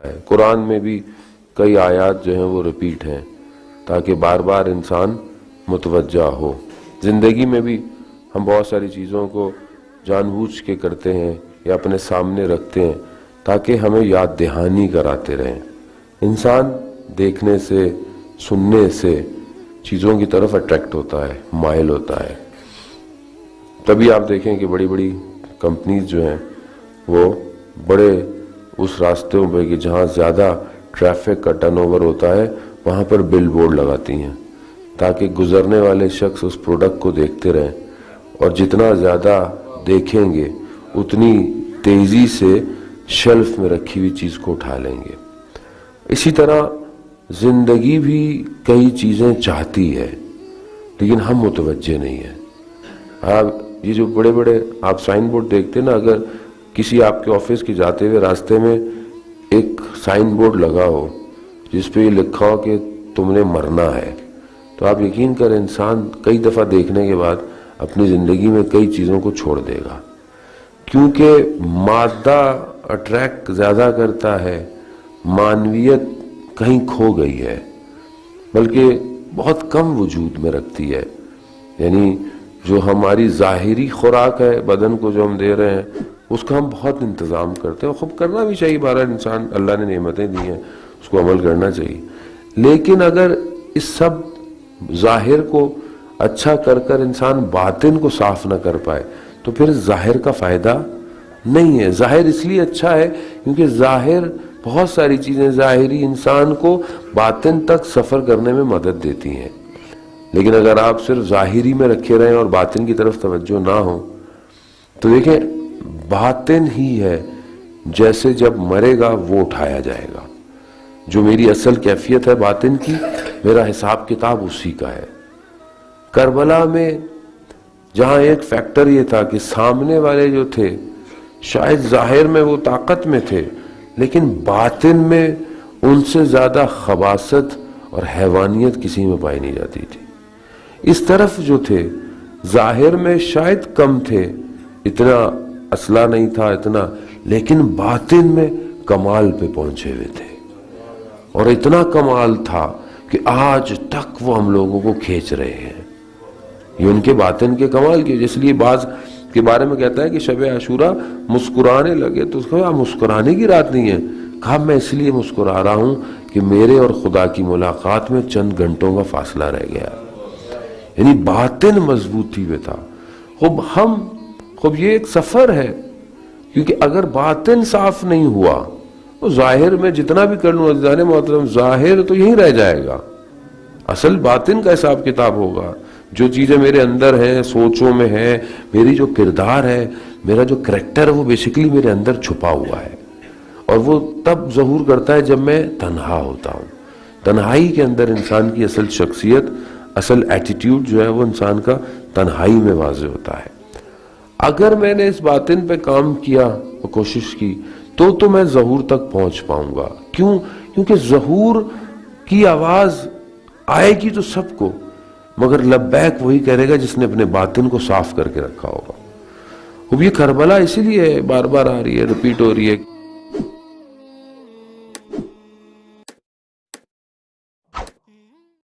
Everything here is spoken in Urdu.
ہے۔ قرآن میں بھی کئی آیات جو ہیں وہ ریپیٹ ہیں تاکہ بار بار انسان متوجہ ہو۔ زندگی میں بھی ہم بہت ساری چیزوں کو جان بوجھ کے کرتے ہیں یا اپنے سامنے رکھتے ہیں تاکہ ہمیں یاد دہانی کراتے رہیں۔ انسان دیکھنے سے، سننے سے چیزوں کی طرف اٹریکٹ ہوتا ہے، مائل ہوتا ہے۔ تبھی آپ دیکھیں کہ بڑی بڑی کمپنیز جو ہیں وہ بڑے اس راستوں پہ کہ جہاں زیادہ ٹریفک کا ٹرن اوور ہوتا ہے وہاں پر بل بورڈ لگاتی ہیں تاکہ گزرنے والے شخص اس پروڈکٹ کو دیکھتے رہیں، اور جتنا زیادہ دیکھیں گے اتنی تیزی سے شیلف میں رکھی ہوئی چیز کو اٹھا لیں گے۔ اسی طرح زندگی بھی کئی چیزیں چاہتی ہے لیکن ہم متوجہ نہیں ہیں۔ آپ یہ جو بڑے بڑے آپ سائن بورڈ دیکھتے ہیں نا، اگر کسی آپ کے آفس کے جاتے ہوئے راستے میں ایک سائن بورڈ لگا ہو جس پہ یہ لکھا ہو کہ تم نے مرنا ہے، تو آپ یقین کریں انسان کئی دفعہ دیکھنے کے بعد اپنی زندگی میں کئی چیزوں کو چھوڑ دے گا، کیونکہ مادہ اٹریکٹ زیادہ کرتا ہے، معنویت کہیں کھو گئی ہے، بلکہ بہت کم وجود میں رکھتی ہے۔ یعنی جو ہماری ظاہری خوراک ہے بدن کو جو ہم دے رہے ہیں اس کا ہم بہت انتظام کرتے ہیں، خوب کرنا بھی چاہیے، بہرحال انسان اللہ نے نعمتیں دی ہیں اس کو عمل کرنا چاہیے، لیکن اگر اس سب ظاہر کو اچھا کر کر انسان باطن کو صاف نہ کر پائے تو پھر ظاہر کا فائدہ نہیں ہے۔ ظاہر اس لیے اچھا ہے کیونکہ ظاہر بہت ساری چیزیں ظاہری انسان کو باطن تک سفر کرنے میں مدد دیتی ہیں، لیکن اگر آپ صرف ظاہری میں رکھے رہیں اور باطن کی طرف توجہ نہ ہو تو دیکھیں باطن ہی ہے جیسے جب مرے گا وہ اٹھایا جائے گا۔ جو میری اصل کیفیت ہے باطن کی، میرا حساب کتاب اسی کا ہے۔ کربلا میں جہاں ایک فیکٹر یہ تھا کہ سامنے والے جو تھے شاید ظاہر میں وہ طاقت میں تھے لیکن باطن میں ان سے زیادہ خباثت اور حیوانیت کسی میں پائی نہیں جاتی تھی۔ اس طرف جو تھے ظاہر میں شاید کم تھے، اتنا اسلحہ نہیں تھا اتنا، لیکن باطن میں کمال پہ پہنچے ہوئے تھے، اور اتنا کمال تھا کہ آج تک وہ ہم لوگوں کو کھینچ رہے ہیں۔ یہ ان کے باطن کے کمال کی، اس لیے بعض کے بارے میں کہتا ہے کہ شب عاشورہ مسکرانے لگے تو اس کو مسکرانے کی رات نہیں ہے، کہا میں اس لیے مسکرا رہا ہوں کہ میرے اور خدا کی ملاقات میں چند گھنٹوں کا فاصلہ رہ گیا۔ یعنی باطن مضبوطی میں تھا۔ خوب یہ ایک سفر ہے، کیونکہ اگر باطن صاف نہیں ہوا تو ظاہر میں جتنا بھی کر لوں عزیزان محترم، ظاہر تو یہیں رہ جائے گا، اصل باطن کا حساب کتاب ہوگا۔ جو چیزیں میرے اندر ہیں، سوچوں میں ہیں، میری جو کردار ہے، میرا جو کریکٹر ہے، وہ بیسیکلی میرے اندر چھپا ہوا ہے، اور وہ تب ظہور کرتا ہے جب میں تنہا ہوتا ہوں۔ تنہائی کے اندر انسان کی اصل شخصیت، اصل ایٹیٹیوڈ جو ہے وہ انسان کا تنہائی میں واضح ہوتا ہے۔ اگر میں نے اس باطن پہ کام کیا اور کوشش کی تو میں ظہور تک پہنچ پاؤں گا۔ کیونکہ ظہور کی آواز آئے گی تو سب کو، مگر لبیک وہی کرے گا جس نے اپنے باطن کو صاف کر کے رکھا ہوگا۔ اب یہ کربلا اسی لیے بار بار آ رہی ہے، ریپیٹ ہو رہی ہے۔